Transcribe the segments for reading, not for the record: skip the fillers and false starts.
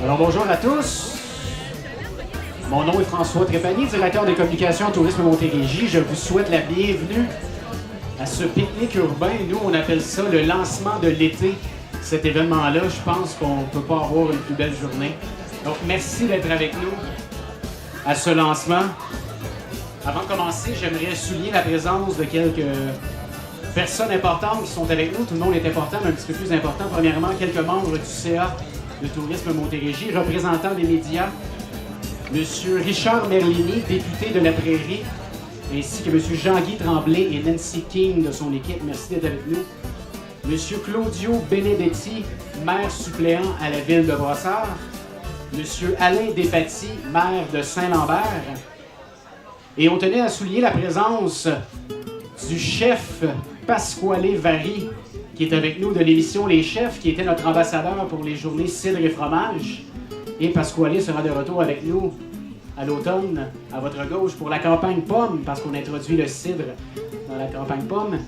Alors bonjour à tous. Mon nom est François Trépanier, directeur des communications Tourisme Montérégie. Je vous souhaite la bienvenue à ce pique-nique urbain. Nous, on appelle ça le lancement de l'été. Cet événement-là, je pense qu'on ne peut pas avoir une plus belle journée. Donc, merci d'être avec nous à ce lancement. Avant de commencer, j'aimerais souligner la présence de quelques personnes importantes qui sont avec nous. Tout le monde est important, mais un petit peu plus important. Premièrement, quelques membres du CA de Tourisme Montérégie, représentant des médias, M. Richard Merlini, député de la Prairie, ainsi que M. Jean-Guy Tremblay et Nancy King de son équipe. Merci d'être avec nous. M. Claudio Benedetti, maire suppléant à la ville de Brossard. M. Alain Despatie, maire de Saint-Lambert. Et on tenait à souligner la présence du chef Pasquale Vari, qui est avec nous de l'émission Les Chefs, qui était notre ambassadeur pour les journées cidre et fromage. Et Pasquale sera de retour avec nous à l'automne, à votre gauche, pour la campagne pomme, parce qu'on introduit le cidre dans la campagne pomme.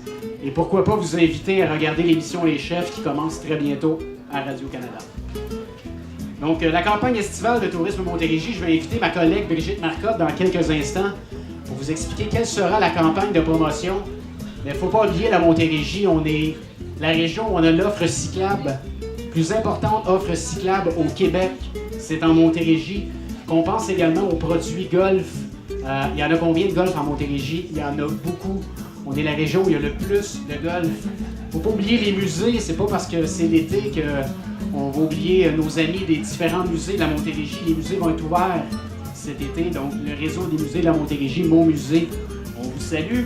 Et pourquoi pas vous inviter à regarder l'émission Les Chefs, qui commence très bientôt à Radio-Canada. Donc, la campagne estivale de Tourisme Montérégie, je vais inviter ma collègue Brigitte Marcotte dans quelques instants pour vous expliquer quelle sera la campagne de promotion. Mais il ne faut pas oublier la Montérégie, on est la région où on a l'offre cyclable, plus importante offre cyclable au Québec, c'est en Montérégie. On pense également aux produits golf. Il y en a combien de golf en Montérégie? Il y en a beaucoup. On est la région où il y a le plus de golf. Il ne faut pas oublier les musées, c'est pas parce que c'est l'été qu'on va oublier nos amis des différents musées de la Montérégie. Les musées vont être ouverts cet été, donc le réseau des musées de la Montérégie, Mon Musée, on vous salue.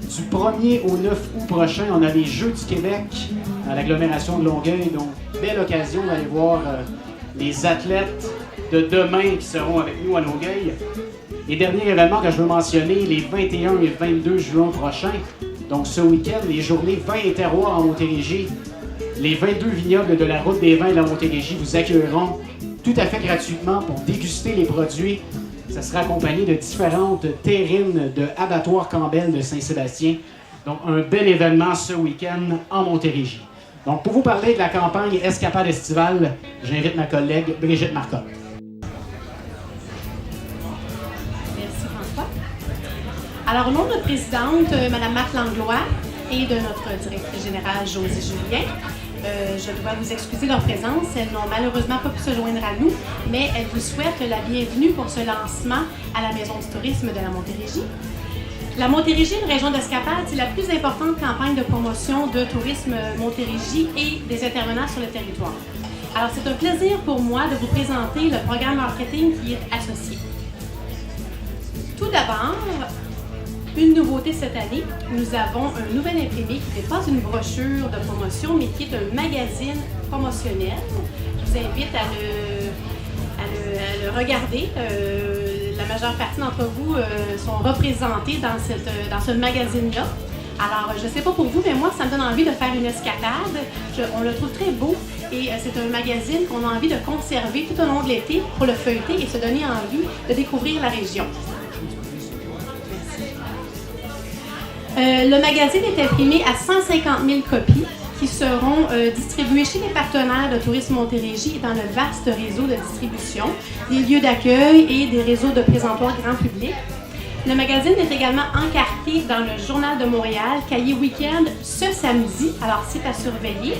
Du 1er au 9 août prochain, on a les Jeux du Québec à l'agglomération de Longueuil. Donc, belle occasion d'aller voir les athlètes de demain qui seront avec nous à Longueuil. Et dernier événement que je veux mentionner, les 21 et 22 juin prochains. Donc, ce week-end, les journées vins et terroirs en Montérégie. Les 22 vignobles de la Route des Vins de la Montérégie vous accueilleront tout à fait gratuitement pour déguster les produits. Ça sera accompagné de différentes terrines de Abattoir Campbell de Saint-Sébastien. Donc, un bel événement ce week-end en Montérégie. Donc, pour vous parler de la campagne Escapade estivale, j'invite ma collègue Brigitte Marcotte. Merci François. Alors, au nom de notre présidente, Mme Marthe Langlois, et de notre directrice générale, Josie Julien, je dois vous excuser leur présence. Elles n'ont malheureusement pas pu se joindre à nous, mais elles vous souhaitent la bienvenue pour ce lancement à la Maison du tourisme de la Montérégie. La Montérégie, une région d'escapade, c'est la plus importante campagne de promotion de tourisme Montérégie et des intervenants sur le territoire. Alors, c'est un plaisir pour moi de vous présenter le programme marketing qui est associé. Tout d'abord, une nouveauté cette année, nous avons un nouvel imprimé qui n'est pas une brochure de promotion, mais qui est un magazine promotionnel. Je vous invite à le regarder. La majeure partie d'entre vous sont représentés dans ce magazine-là. Alors, je ne sais pas pour vous, mais moi, ça me donne envie de faire une escapade. On le trouve très beau et c'est un magazine qu'on a envie de conserver tout au long de l'été pour le feuilleter et se donner envie de découvrir la région. Le magazine est imprimé à 150 000 copies qui seront distribuées chez les partenaires de Tourisme Montérégie et dans le vaste réseau de distribution, des lieux d'accueil et des réseaux de présentoirs grand public. Le magazine est également encarté dans le Journal de Montréal, Cahier Week-end, ce samedi, alors c'est à surveiller.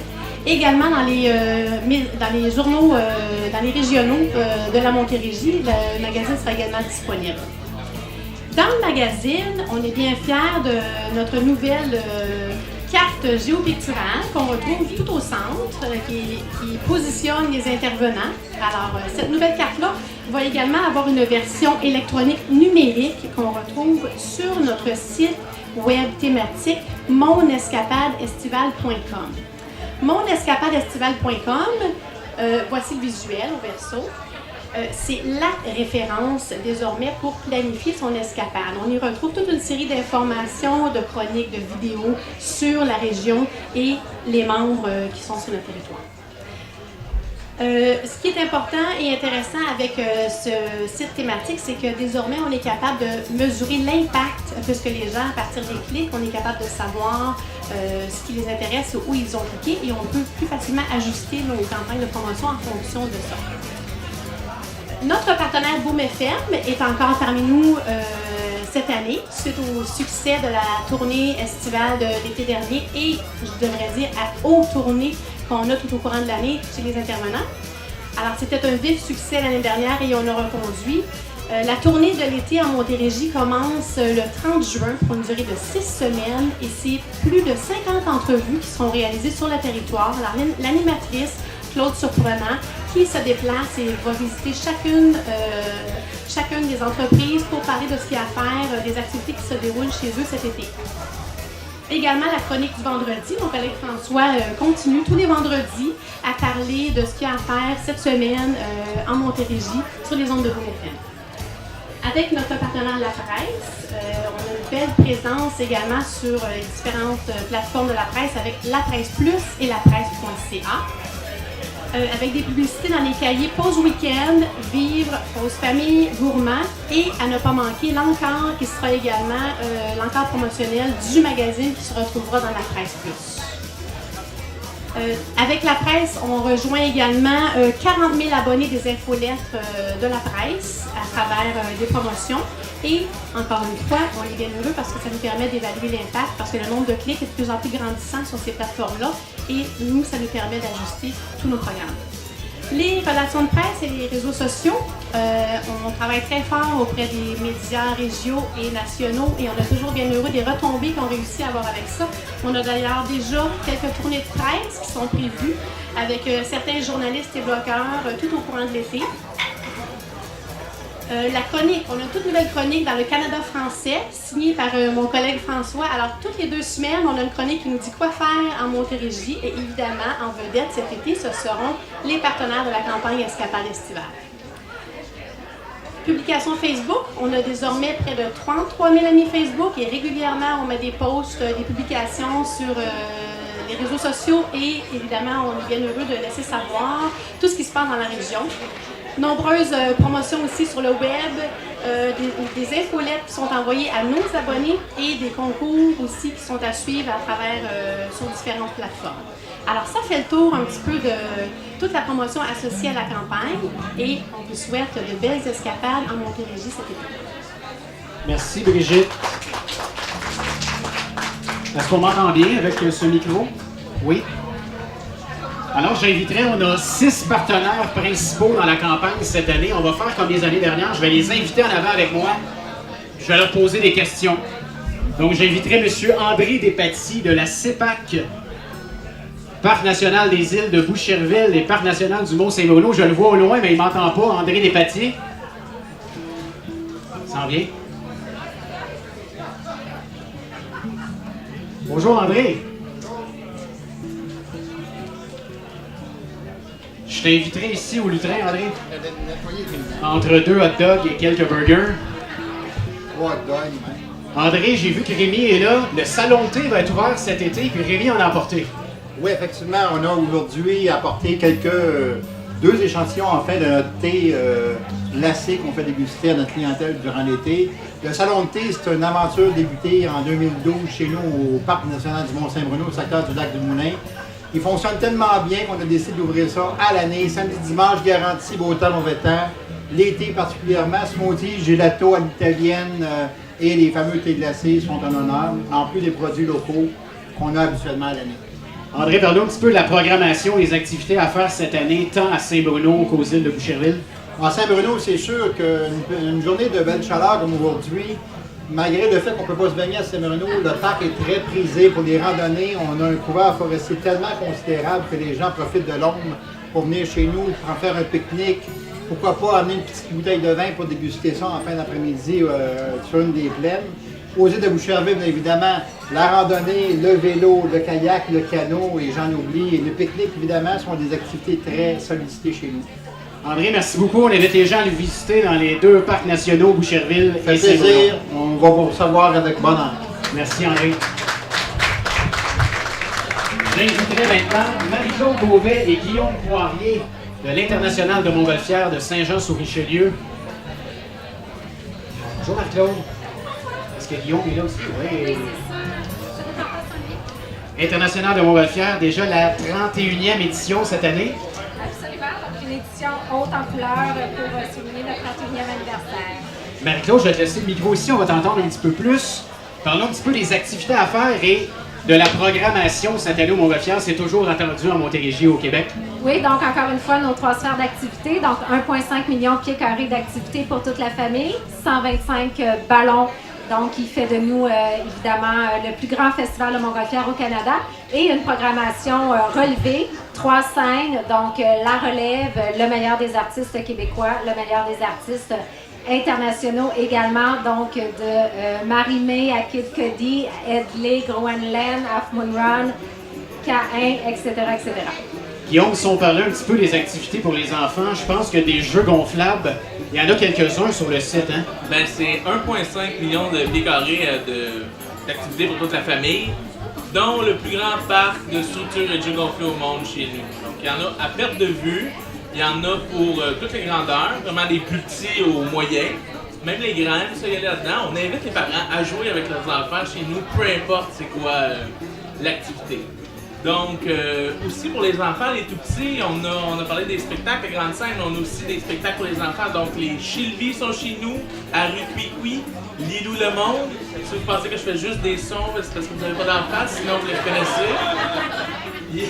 Également dans les journaux, dans les régionaux de la Montérégie, le magazine sera également disponible. Dans le magazine, on est bien fiers de notre nouvelle carte géopicturale qu'on retrouve tout au centre, qui positionne les intervenants. Alors, cette nouvelle carte-là va également avoir une version électronique numérique qu'on retrouve sur notre site web thématique monescapadeestival.com. Monescapadeestival.com, voici le visuel au verso. C'est la référence désormais pour planifier son escapade. On y retrouve toute une série d'informations, de chroniques, de vidéos sur la région et les membres qui sont sur notre territoire. Ce qui est important et intéressant avec ce site thématique, c'est que désormais, on est capable de mesurer l'impact, puisque les gens, à partir des clics, on est capable de savoir ce qui les intéresse, où ils ont cliqué, et on peut plus facilement ajuster nos campagnes de promotion en fonction de ça. Notre partenaire Boom FM est encore parmi nous cette année, suite au succès de la tournée estivale de l'été dernier et, je devrais dire, à haute tournée qu'on a tout au courant de l'année chez les intervenants. Alors, c'était un vif succès l'année dernière et on a reconduit. La tournée de l'été en Montérégie commence le 30 juin pour une durée de 6 semaines et c'est plus de 50 entrevues qui seront réalisées sur le territoire. Alors, l'animatrice Claude Surprenant qui se déplace et va visiter chacune des entreprises pour parler de ce qu'il y a à faire, des activités qui se déroulent chez eux cet été. Également, la chronique du vendredi, mon collègue François continue tous les vendredis à parler de ce qu'il y a à faire cette semaine en Montérégie sur les ondes de Boom FM. Avec notre partenaire La Presse, on a une belle présence également sur les différentes plateformes de la presse avec La Presse Plus et lapresse.ca. Avec des publicités dans les cahiers Pause Week-end, Vivre, Pause Famille, Gourmand et à ne pas manquer l'encart qui sera également l'encart promotionnel du magazine qui se retrouvera dans La Presse Plus. Avec La Presse, on rejoint également 40 000 abonnés des infolettres de La Presse à travers des promotions. Et, encore une fois, on est bien heureux parce que ça nous permet d'évaluer l'impact parce que le nombre de clics est de plus en plus grandissant sur ces plateformes-là et nous, ça nous permet d'ajuster tous nos programmes. Les relations de presse et les réseaux sociaux, on travaille très fort auprès des médias régionaux et nationaux et on est toujours bien heureux des retombées qu'on réussit à avoir avec ça. On a d'ailleurs déjà quelques tournées de presse qui sont prévues avec certains journalistes et blogueurs tout au courant de l'été. La chronique, on a une toute nouvelle chronique dans le Canada français, signée par mon collègue François. Alors, toutes les 2 semaines, on a une chronique qui nous dit quoi faire en Montérégie. Et évidemment, en vedette cet été, ce seront les partenaires de la campagne Escapade estivale. Publication Facebook, on a désormais près de 33 000 amis Facebook et régulièrement, on met des posts, des publications sur les réseaux sociaux et évidemment, on est bien heureux de laisser savoir tout ce qui se passe dans la région. Nombreuses promotions aussi sur le web, des infolettes qui sont envoyées à nos abonnés et des concours aussi qui sont à suivre à travers sur différentes plateformes. Alors ça fait le tour un petit peu de toute la promotion associée à la campagne et on vous souhaite de belles escapades en Montérégie cet été. Merci Brigitte. Est-ce qu'on m'entend bien avec ce micro? Oui. Alors, j'inviterai, on a 6 partenaires principaux dans la campagne cette année. On va faire comme les années dernières. Je vais les inviter en avant avec moi. Je vais leur poser des questions. Donc, j'inviterai M. André Despatie de la CEPAC, Parc national des îles de Boucherville et Parc national du Mont-Saint-Bruno. Je le vois au loin, mais il ne m'entend pas. André Despatie. Ça en vient. Bonjour, André. Je t'inviterai ici au lutrin, André. Entre 2 hot dogs et quelques burgers. 3 hot dogs, André, j'ai vu que Rémi est là. Le salon de thé va être ouvert cet été, puis Rémi en a apporté. Oui, effectivement, on a aujourd'hui apporté 2 échantillons en fait de notre thé glacé qu'on fait déguster à notre clientèle durant l'été. Le salon de thé, c'est une aventure débutée en 2012 chez nous au Parc national du Mont-Saint-Bruno, au secteur du lac du Moulin. Il fonctionne tellement bien qu'on a décidé d'ouvrir ça à l'année, samedi, dimanche, garanti, beau temps, mauvais temps. L'été particulièrement, smoothie, gelato à l'italienne et les fameux thés glacés sont en honneur, en plus des produits locaux qu'on a habituellement à l'année. André, parle-nous un petit peu de la programmation et des activités à faire cette année, tant à Saint-Bruno qu'aux îles de Boucherville. À Saint-Bruno, c'est sûr qu'une journée de belle chaleur comme aujourd'hui, malgré le fait qu'on ne peut pas se baigner à Saint-Bruno, le parc est très prisé pour les randonnées. On a un couvert forestier tellement considérable que les gens profitent de l'ombre pour venir chez nous, pour en faire un pique-nique, pourquoi pas amener une petite bouteille de vin pour déguster ça en fin d'après-midi sur une des plaines. Aux îles de Boucherville, bien évidemment, la randonnée, le vélo, le kayak, le canot, et j'en oublie, et le pique-nique, évidemment, sont des activités très sollicitées chez nous. André, merci beaucoup. On invite les gens à les visiter dans les 2 parcs nationaux, Boucherville Ça et fait Saint-Bruno. plaisir. On va vous recevoir avec bonheur. Merci, André. J'inviterai maintenant Marie-Claude Beauvais et Guillaume Poirier de l'International de Montgolfière de Saint-Jean-sur-Richelieu. Bonjour, Marie-Claude. Est-ce que Guillaume est là aussi? Oui. International de Montgolfière, déjà la 31e édition cette année. Absolument, donc une édition haute en couleur pour souligner notre 31e anniversaire. Marie-Claude, je vais te laisser le micro ici, on va t'entendre un petit peu plus. Parlons un petit peu des activités à faire et de la programmation cette année au Montgolfière. C'est toujours attendu en Montérégie, au Québec. Oui, donc encore une fois, nos 3 sphères d'activité. Donc 1,5 million de pieds carrés d'activité pour toute la famille, 125 ballons. Donc, il fait de nous, évidemment, le plus grand festival de Montgolfière au Canada. Et une programmation relevée, 3 scènes, donc la relève, le meilleur des artistes québécois, le meilleur des artistes internationaux également, donc de Marie-Mé à Kid Cudi, Edley, Groenland, Half Moon Run, Caïn, etc., etc. Guillaume, si on parlait un petit peu des activités pour les enfants, je pense que des jeux gonflables, il y en a quelques-uns sur le site, hein? Ben, c'est 1,5 million de pieds carrés d'activités pour toute la famille, dont le plus grand parc de structures et de jeux gonflés au monde chez nous. Donc, il y en a à perte de vue, il y en a pour toutes les grandeurs, vraiment des plus petits aux moyens, même les grands, ça y aller là-dedans. On invite les parents à jouer avec leurs enfants chez nous, peu importe c'est quoi l'activité. Donc, aussi pour les enfants, les tout petits, on a parlé des spectacles à grande scène, on a aussi des spectacles pour les enfants. Donc, les Chilvis sont chez nous, à rue Cuicui, Lilou le Monde. Si vous pensez que je fais juste des sons, c'est parce que vous n'avez pas d'enfants, sinon vous les connaissez.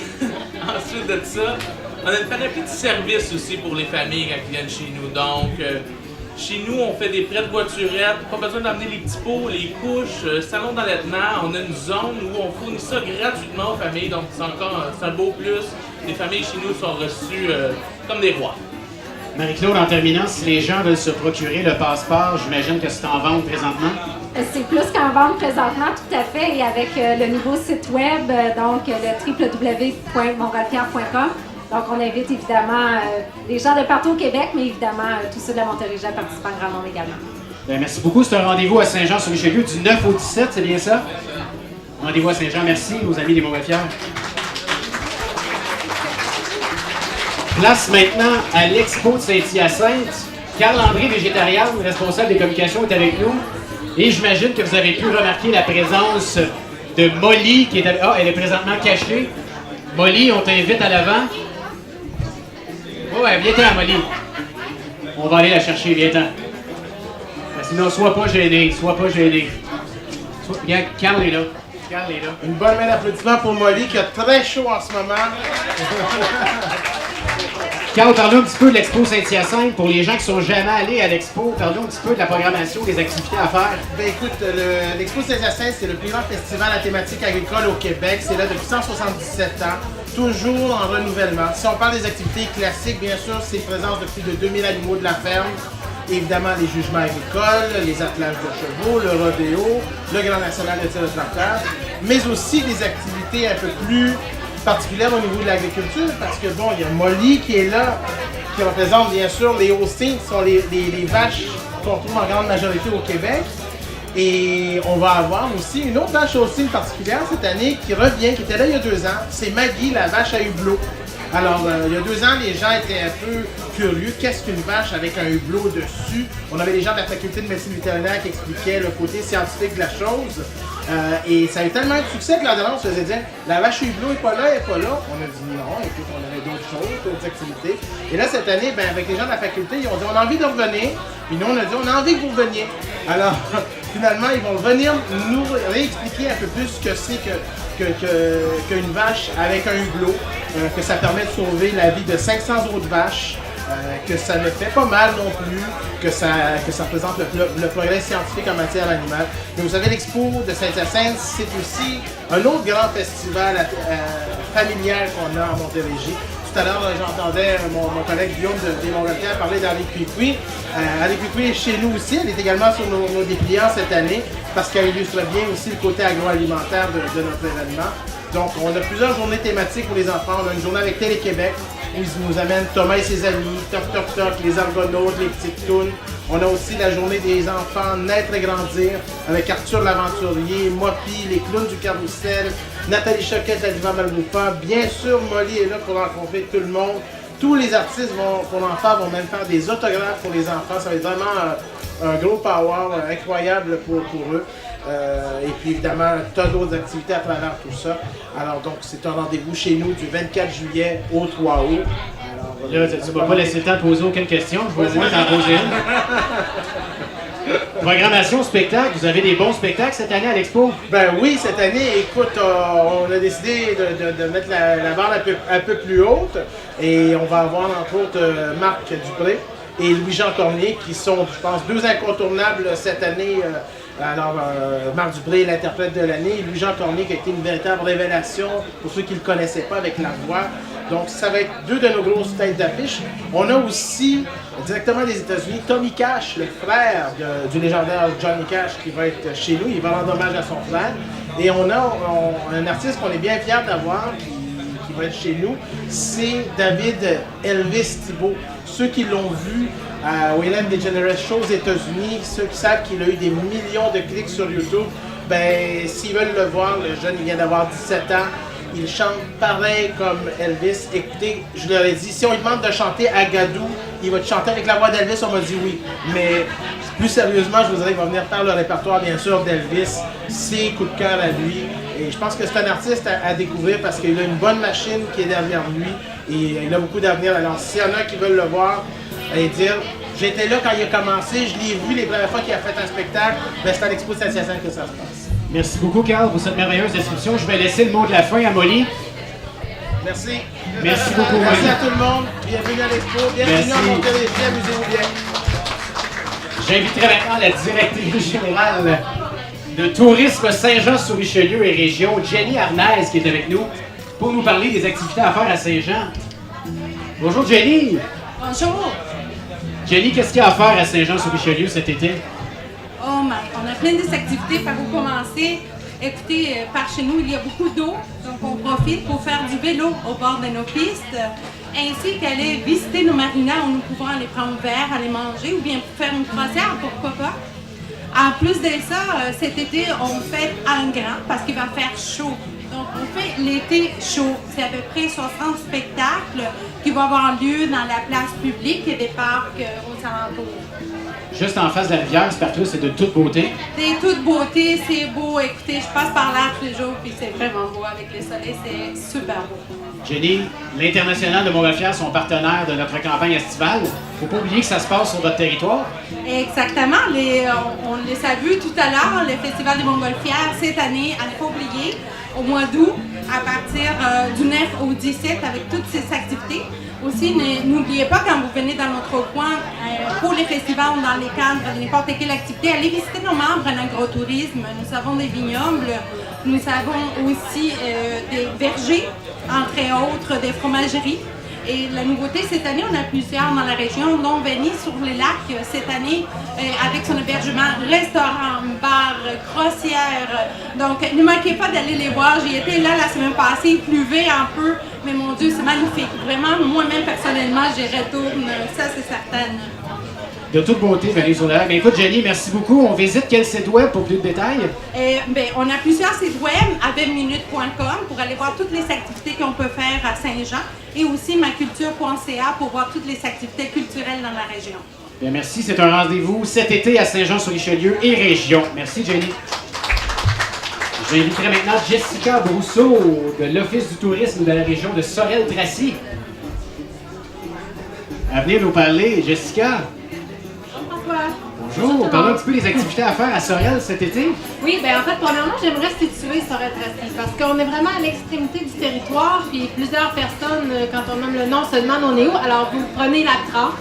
Ensuite de ça, on a une panoplie de services aussi pour les familles quand ils viennent chez nous. Donc, chez nous, on fait des prêts de voiturettes, pas besoin d'amener les petits pots, les couches, salon d'allaitement. On a une zone où on fournit ça gratuitement aux familles, donc c'est un beau plus. Les familles chez nous sont reçues comme des rois. Marie-Claude, en terminant, si les gens veulent se procurer le passeport, j'imagine que c'est en vente présentement. C'est plus qu'en vente présentement, tout à fait, et avec le nouveau site web, donc le www.montgolfière.com. Donc, on invite évidemment les gens de partout au Québec, mais évidemment tous ceux de la Montérégie à participer en grand nombre également. Bien, merci beaucoup. C'est un rendez-vous à Saint-Jean-sur-Richelieu du 9 au 17, c'est bien ça? Rendez-vous à Saint-Jean. Merci, nos amis des Montgolfières. Place maintenant à l'Expo de Saint-Hyacinthe. Carl-André Végétarian, responsable des communications, est avec nous. Et j'imagine que vous avez pu remarquer la présence de Molly, qui est avec... Ah, elle est présentement cachée. Molly, on t'invite à l'avant. Ouais, viens-t'en, Molly. On va aller la chercher, viens-t'en. Sinon, sois pas gêné, sois pas gêné. Regarde, Carl est là. Carl est là. Une bonne main d'applaudissement pour Molly qui a très chaud en ce moment. Carl, parle-nous un petit peu de l'Expo Saint-Hyacinthe. Pour les gens qui sont jamais allés à l'Expo, parle-nous un petit peu de la programmation, des activités à faire. Ben écoute, l'Expo Saint-Hyacinthe, c'est le plus grand festival à thématique agricole au Québec. C'est là depuis 177 ans, toujours en renouvellement. Si on parle des activités classiques, bien sûr, c'est présence de plus de 2000 animaux de la ferme. Évidemment, les jugements agricoles, les attelages de chevaux, le rodéo, le Grand National de tir de tracteur, mais aussi des activités un peu plus particulière au niveau de l'agriculture, parce que bon, il y a Molly qui est là, qui représente bien sûr les Holsteins, qui sont les vaches qu'on trouve en grande majorité au Québec. Et on va avoir aussi une autre vache Holstein particulière cette année qui revient, qui était là il y a 2 ans. C'est Maggie, la vache à hublot. Alors, il y a 2 ans, les gens étaient un peu curieux. Qu'est-ce qu'une vache avec un hublot dessus? On avait des gens de la faculté de médecine vétérinaire qui expliquaient le côté scientifique de la chose. Et ça a eu tellement de succès que l'an on se faisait dire la vache hublot n'est pas là, elle n'est pas là. On a dit non, écoute, on avait d'autres choses, d'autres activités. Et là, cette année, ben, avec les gens de la faculté, ils ont dit on a envie de revenir. Puis nous, on a dit on a envie que vous reveniez. Alors, finalement, ils vont venir nous réexpliquer un peu plus ce que c'est qu'une vache avec un hublot, que ça permet de sauver la vie de 500 autres vaches, que ça ne fait pas mal non plus, que ça représente le progrès scientifique en matière animale. Mais vous savez, l'Expo de Saint-Hyacinthe, c'est aussi un autre grand festival familial qu'on a en Montérégie. tout à l'heure, j'entendais mon collègue Guillaume des Montgolfières parler d'Harley Quickie. Harley Quickie est chez nous aussi. Elle est également sur nos dépliants cette année parce qu'elle illustre bien aussi le côté agroalimentaire de notre événement. Donc, on a plusieurs journées thématiques pour les enfants. On a une journée avec Télé-Québec où ils nous amènent Thomas et ses amis, Toc Toc Toc, les Argonautes, les petites tounes. On a aussi la journée des enfants naître et grandir avec Arthur l'aventurier, Moppy, les clowns du carrousel, Nathalie Choquette, la diva Malboufa. Bien sûr, Molly est là pour rencontrer tout le monde. Tous les artistes pour l'enfant vont même faire des autographes pour les enfants. Ça va être vraiment un gros power incroyable pour eux. Et puis évidemment, tas d'autres activités à travers tout ça. Alors donc, c'est un rendez-vous chez nous du 24 juillet au 3 août. Là, tu ne vas pas laisser le temps de poser aucune question. Je vais au moins t'en poser une. Programmation, spectacle. Vous avez des bons spectacles cette année à l'Expo? Ben oui, cette année, écoute, on a décidé de mettre la barre un peu plus haute. Et on va avoir entre autres Marc Dupré et Louis-Jean Cormier qui sont, je pense, deux incontournables cette année. Alors, Marc Dupré est l'interprète de l'année et Louis-Jean Cormier qui a été une véritable révélation pour ceux qui ne le connaissaient pas avec la voix. Donc, ça va être deux de nos grosses têtes d'affiche. On a aussi, directement des États-Unis, Tommy Cash, le frère du légendaire Johnny Cash qui va être chez nous. Il va rendre hommage à son frère. Et on a un artiste qu'on est bien fiers d'avoir qui va être chez nous. C'est David Elvis Thibault. Ceux qui l'ont vu au Ellen DeGeneres Show aux États-Unis, ceux qui savent qu'il a eu des millions de clics sur YouTube, ben s'ils veulent le voir, le jeune il vient d'avoir 17 ans, il chante pareil comme Elvis. Écoutez, je leur ai dit, si on lui demande de chanter Agadou, il va te chanter avec la voix d'Elvis, on m'a dit oui. Mais plus sérieusement, je vous dirais qu'il va venir faire le répertoire bien sûr d'Elvis, ses coups de cœur à lui. Et je pense que c'est un artiste à découvrir parce qu'il a une bonne machine qui est derrière lui et il a beaucoup d'avenir. Alors s'il y en a qui veulent le voir et dire j'étais là quand il a commencé, je l'ai vu les premières fois qu'il a fait un spectacle, ben c'est à l'Expo Saint-Hyacinthe que ça se passe. Merci beaucoup, Carl, pour cette merveilleuse description. Je vais laisser le mot de la fin à Molly. Merci. Merci beaucoup, Molly. Merci à tout le monde. Bienvenue à l'Expo. Bienvenue à Montérégie. Amusez-vous bien. J'inviterai maintenant la directrice générale de Tourisme Saint-Jean-sur-Richelieu et Région, Jenny Arnaz, qui est avec nous pour nous parler des activités à faire à Saint-Jean. Bonjour, Jenny. Bonjour. Jenny, qu'est-ce qu'il y a à faire à Saint-Jean-sur-Richelieu cet été? On a plein d'activités par où commencer. Écoutez, par chez nous, il y a beaucoup d'eau, donc on profite pour faire du vélo au bord de nos pistes, ainsi qu'aller visiter nos marinas où nous pouvons aller prendre un verre, aller manger ou bien faire une croisière, pourquoi pas. En plus de ça, cet été, on fait en grand parce qu'il va faire chaud. Donc, on fait l'été chaud. C'est à peu près 60 spectacles qui vont avoir lieu dans la place publique et des parcs aux alentours. Juste en face de la rivière, c'est partout, c'est de toute beauté. C'est toute beauté, c'est beau. Écoutez, je passe par là tous les jours puis c'est vraiment beau avec le soleil, c'est super beau. Jenny, l'International de Montgolfière sont partenaires de notre campagne estivale. Faut pas oublier que ça se passe sur notre territoire. Exactement. On les a vus tout à l'heure, le Festival des Montgolfières cette année, à ne pas oublier, au mois d'août, à partir du 9 au 17 avec toutes ces activités. Aussi, n'oubliez pas quand vous venez dans notre coin pour les festivals ou dans les cadres de n'importe quelle activité, allez visiter nos membres en agrotourisme. Nous avons des vignobles, nous avons aussi des vergers, entre autres des fromageries. Et la nouveauté cette année, on a plusieurs dans la région, dont Venise sur les lacs cette année, avec son hébergement, restaurant, bar, croisière. Donc, ne manquez pas d'aller les voir. J'y étais là la semaine passée, il pleuvait un peu, mais mon Dieu, c'est magnifique. Vraiment, moi-même, personnellement, j'y retourne, ça c'est certain. De toute beauté, Venise sur le lac. Écoute, Jenny, merci beaucoup. On visite quel site web pour plus de détails? On a plusieurs sites web, avebminute.com, pour aller voir toutes les activités qu'on peut faire à Saint-Jean, et aussi maculture.ca pour voir toutes les activités culturelles dans la région. Bien, merci. C'est un rendez-vous cet été à Saint-Jean-sur-Richelieu et région. Merci, Jenny. J'inviterai maintenant Jessica Brousseau de l'Office du tourisme de la région de Sorel-Tracy à venir nous parler. Jessica. Bonjour, parlons un petit peu des activités à faire à Sorel cet été. Oui, bien en fait, premièrement, j'aimerais situer Sorel-Tracy parce qu'on est vraiment à l'extrémité du territoire, puis plusieurs personnes, quand on nomme le nom, se demandent on est où. Alors, vous prenez la 30,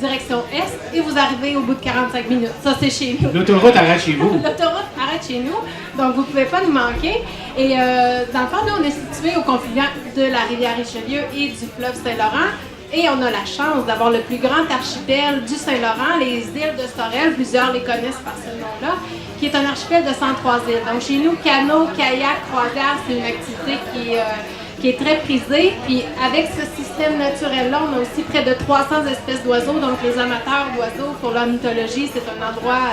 direction est, et vous arrivez au bout de 45 minutes. Ça, c'est chez nous. L'autoroute arrête chez vous. L'autoroute arrête chez nous, donc vous ne pouvez pas nous manquer. Et dans le fond, nous, on est situé au confluent de la rivière Richelieu et du fleuve Saint-Laurent. Et on a la chance d'avoir le plus grand archipel du Saint-Laurent, les îles de Sorel, plusieurs les connaissent par ce nom-là, qui est un archipel de 103 îles. Donc chez nous, canot, kayak, croisière, c'est une activité qui est très prisée. Puis avec ce système naturel-là, on a aussi près de 300 espèces d'oiseaux. Donc les amateurs d'oiseaux, pour l'ornithologie, c'est un endroit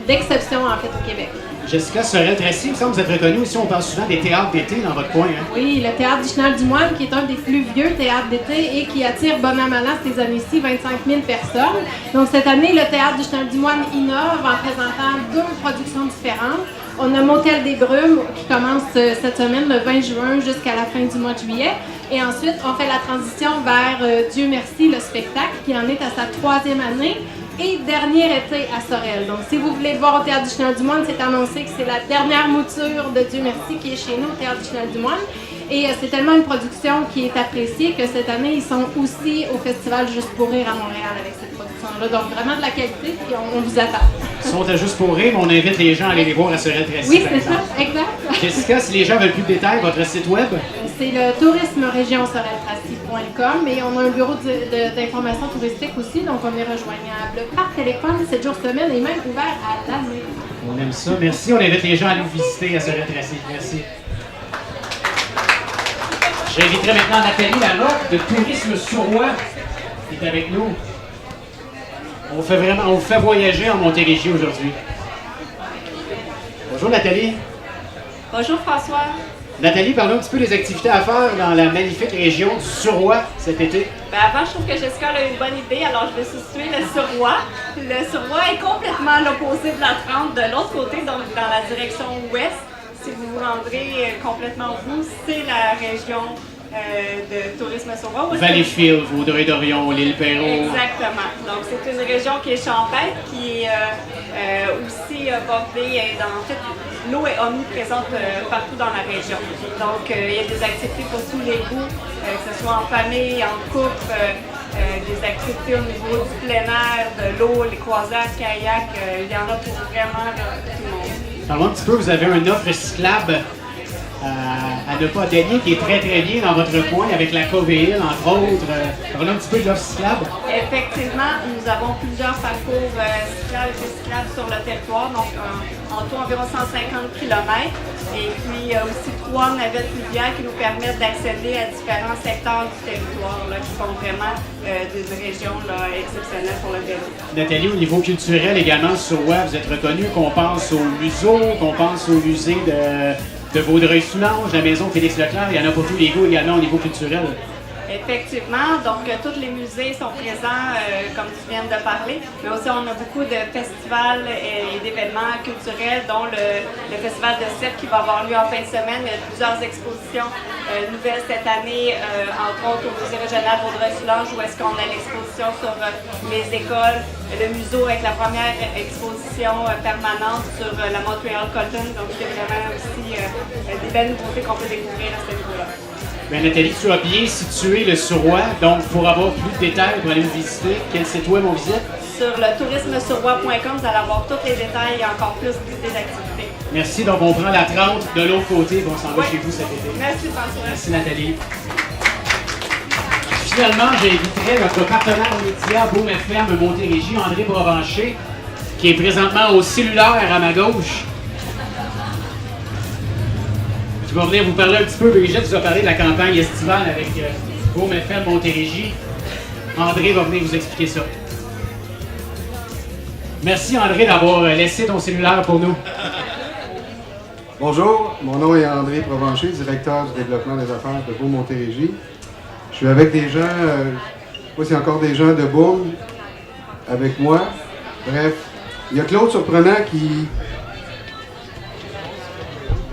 d'exception en fait au Québec. Jessica Sorel-Tracy, il me semble que vous êtes reconnue aussi, on parle souvent des théâtres d'été dans votre coin. Hein? Oui, le théâtre du Chenal du Moine, qui est un des plus vieux théâtres d'été et qui attire bon an mal an ces années-ci 25 000 personnes. Donc cette année, le théâtre du Chenal du Moine innove en présentant 2 productions différentes. On a Motel des Brumes qui commence cette semaine, le 20 juin, jusqu'à la fin du mois de juillet. Et ensuite, on fait la transition vers Dieu merci, le spectacle, qui en est à sa 3e année. Et dernier été à Sorel. Donc, si vous voulez voir au Théâtre du Chenal du Moine, c'est annoncé que c'est la dernière mouture de Dieu merci qui est chez nous au Théâtre du Chenal du Moine. Et c'est tellement une production qui est appréciée que cette année, ils sont aussi au Festival Juste pour rire à Montréal avec cette production-là. Donc, vraiment de la qualité, puis on vous attend. Ils sont à Juste pour rire, mais on invite les gens à aller les voir à Sorel-Tracy. Oui, c'est ça, exact. Jessica, si les gens veulent plus de détails, votre site web? C'est le tourisme-région-sorel-tracy.com et on a un bureau d'information touristique aussi, donc on est rejoignable par téléphone 7 jours semaine et même ouvert à l'année. On aime ça. Merci. On invite les gens à nous visiter à Sorel-Tracy. Merci. J'inviterai maintenant Nathalie Larocque de Tourisme Suroît qui est avec nous. On vous fait voyager en Montérégie aujourd'hui. Bonjour Nathalie. Bonjour François. Nathalie, parlons un petit peu des activités à faire dans la magnifique région du Suroît cet été. Avant, je trouve que Jessica a une bonne idée, alors je vais situer le Suroît. Le Suroît est complètement à l'opposé de la Trente, de l'autre côté, donc dans la direction ouest. Si vous vous rendrez complètement vous, c'est la région de tourisme Suroît. Valleyfield, Vaudreuil-Dorion, l'île Perrot. Exactement. Donc c'est une région qui est champêtre, qui est aussi bordée. En fait, l'eau est omniprésente partout dans la région. Donc il y a des activités pour tous les goûts, que ce soit en famille, en couple, des activités au niveau du plein air, de l'eau, les croisières, kayak. Il y en a pour vraiment tout le monde. Parlons un petit peu, vous avez une offre cyclable à ne pas dénier qui est très très bien dans votre coin avec la Coville, entre autres. Parlons un petit peu de l'offre cyclable. Effectivement, nous avons plusieurs parcours cyclables sur le territoire, donc en tout environ 150 km. Et puis aussi 3 navettes fluviales qui nous permettent d'accéder à différents secteurs du territoire là, qui font vraiment des régions là, exceptionnelles pour le vélo. Nathalie, au niveau culturel également, sur Suroît, vous êtes reconnue qu'on pense au museau, qu'on pense au musée de Vaudreuil-Soulanges, la maison Félix Leclerc, il y en a pour tous les goûts également au niveau culturel. Effectivement, donc tous les musées sont présents, comme tu viens de parler, mais aussi on a beaucoup de festivals et d'événements culturels, dont le festival de Cèpes qui va avoir lieu en fin de semaine. Il y a plusieurs expositions nouvelles cette année, entre autres au musée régional Vaudreuil-Soulanges, où est-ce qu'on a l'exposition sur les écoles, le museau avec la première exposition permanente sur la Montreal Cotton, donc il y a vraiment aussi des belles nouveautés qu'on peut découvrir à ce niveau-là. Bien, Nathalie, tu as bien situé le Suroît, donc pour avoir plus de détails, pour aller vous visiter, quel site web on visite? Sur le tourismesuroît.com, vous allez avoir tous les détails et encore plus des activités. Merci, donc on prend la 30 de l'autre côté et on s'en va chez vous cet été. Merci François. Merci Nathalie. Finalement, j'inviterai notre partenaire média Boom FM Montérégie, André Provencher, qui est présentement au cellulaire à ma gauche. Je vais venir vous parler un petit peu. Brigitte vous a parlé de la campagne estivale avec Boom FM Montérégie. André va venir vous expliquer ça. Merci André d'avoir laissé ton cellulaire pour nous. Bonjour, mon nom est André Provencher, directeur du développement des affaires de Boom Montérégie. Je suis avec des gens, je sais pas s'il y a encore des gens de Boom avec moi. Bref, il y a Claude Surprenant qui...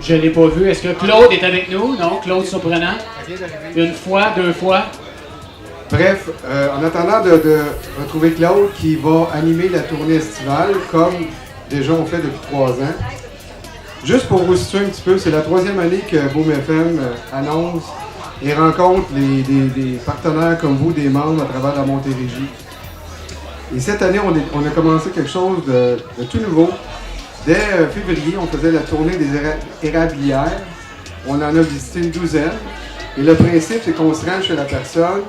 Je ne l'ai pas vu. Est-ce que Claude est avec nous? Non, Claude Surprenant. Une fois, 2 fois. Bref, en attendant de retrouver Claude qui va animer la tournée estivale, comme déjà on fait depuis 3 ans. Juste pour vous situer un petit peu, c'est la 3e année que Boom FM annonce et rencontre des partenaires comme vous, des membres à travers la Montérégie. Et cette année, on a commencé quelque chose de tout nouveau. Dès février, on faisait la tournée des érablières. On en a visité une douzaine. Et le principe, c'est qu'on se rend chez la personne,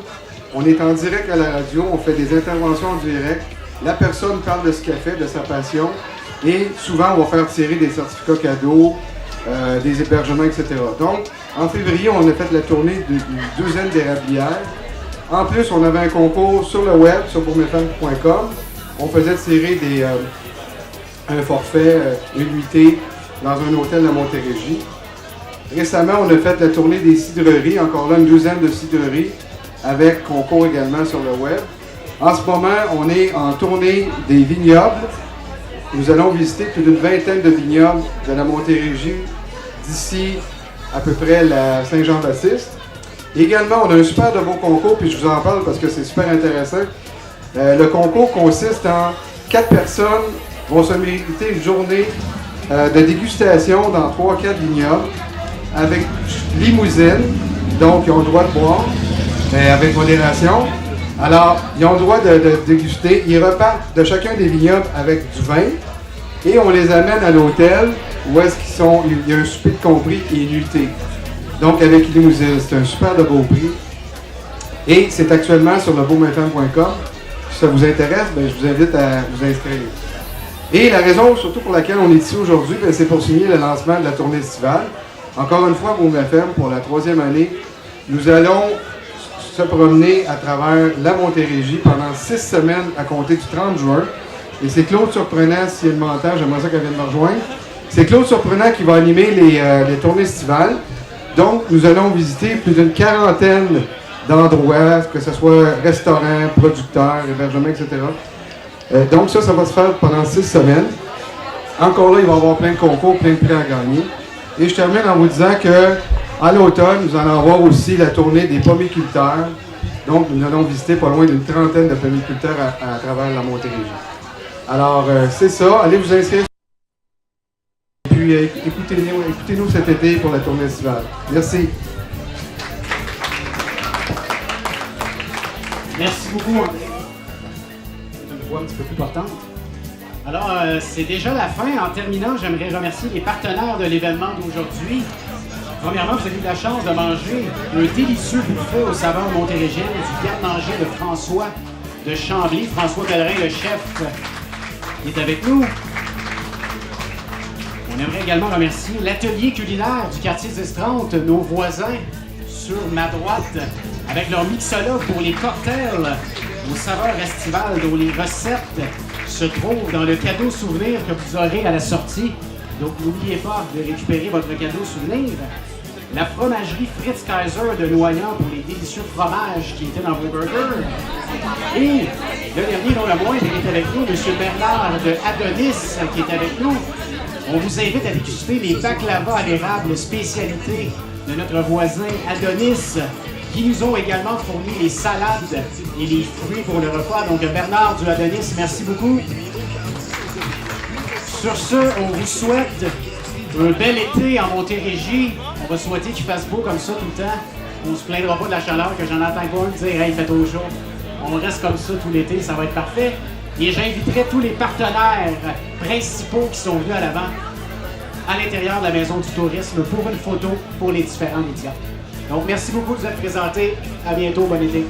on est en direct à la radio, on fait des interventions en direct. La personne parle de ce qu'elle fait, de sa passion. Et souvent, on va faire tirer des certificats cadeaux, des hébergements, etc. Donc, en février, on a fait la tournée d'une douzaine d'érablières. En plus, on avait un concours sur le web, sur bourgmefm.com. On faisait tirer un forfait, une nuitée dans un hôtel à Montérégie. Récemment, on a fait la tournée des cidreries, encore là une douzaine de cidreries, avec concours également sur le web. En ce moment, on est en tournée des vignobles. Nous allons visiter plus d'une vingtaine de vignobles de la Montérégie, d'ici à peu près la Saint-Jean-Baptiste. Également, on a un super de beau concours, puis je vous en parle parce que c'est super intéressant. Le concours consiste en 4 personnes vont se mériter une journée de dégustation dans 3-4 vignobles avec limousine, donc ils ont le droit de boire, mais avec modération. Alors, ils ont le droit de déguster. Ils repartent de chacun des vignobles avec du vin et on les amène à l'hôtel où est-ce qu'ils sont. Il y a un souper de compris et une nuitée. Donc, avec limousine, c'est un super de beau prix. Et c'est actuellement sur le bourgmefm.com. Si ça vous intéresse, bien, je vous invite à vous inscrire. Et la raison surtout pour laquelle on est ici aujourd'hui, c'est pour signer le lancement de la tournée estivale. Encore une fois, Bourgmefm, pour la 3e année, nous allons se promener à travers la Montérégie pendant 6 semaines à compter du 30 juin. Et c'est Claude Surprenant, s'il y a le montage, j'aimerais ça qu'elle vienne me rejoindre. C'est Claude Surprenant qui va animer les tournées estivales. Donc, nous allons visiter plus d'une 40aine d'endroits, que ce soit restaurants, producteurs, hébergements, etc. Donc, ça va se faire pendant 6 semaines. Encore là, il va y avoir plein de concours, plein de prix à gagner. Et je termine en vous disant qu'à l'automne, nous allons avoir aussi la tournée des pommiculteurs. Donc, nous allons visiter pas loin d'une 30aine de pommiculteurs à travers la Montérégie. Alors, c'est ça. Allez vous inscrire. Et puis, écoutez-nous cet été pour la tournée estivale. Merci. Merci beaucoup. C'est une voix un petit peu plus portante. Alors, c'est déjà la fin. En terminant, j'aimerais remercier les partenaires de l'événement d'aujourd'hui. Premièrement, vous avez eu la chance de manger un délicieux buffet aux saveurs montérégiennes du garde-manger de François de Chambly. François Pellerin, le chef, est avec nous. On aimerait également remercier l'atelier culinaire du quartier 1030, nos voisins sur ma droite, avec leur mixologue pour les cocktails aux saveurs estivales, dont les recettes se trouvent dans le cadeau souvenir que vous aurez à la sortie. Donc n'oubliez pas de récupérer votre cadeau souvenir. La fromagerie Fritz Kaiser de Noyant pour les délicieux fromages qui étaient dans vos burgers. Et le dernier, non le moindre, il est avec nous, M. Bernard de Adonis, qui est avec nous. On vous invite à déguster les baklava à l'érable, spécialité de notre voisin Adonis, qui nous ont également fourni les salades et les fruits pour le repas. Donc Bernard du Adonis, merci beaucoup. Sur ce, on vous souhaite un bel été en Montérégie. On va souhaiter qu'il fasse beau comme ça tout le temps. On se plaindra pas de la chaleur, que j'en entends pas me dire « Hey, il fait trop chaud ». On reste comme ça tout l'été, ça va être parfait. Et j'inviterai tous les partenaires principaux qui sont venus à l'avant à l'intérieur de la Maison du Tourisme pour une photo pour les différents médias. Donc, merci beaucoup de vous être présentés. À bientôt. Bon été.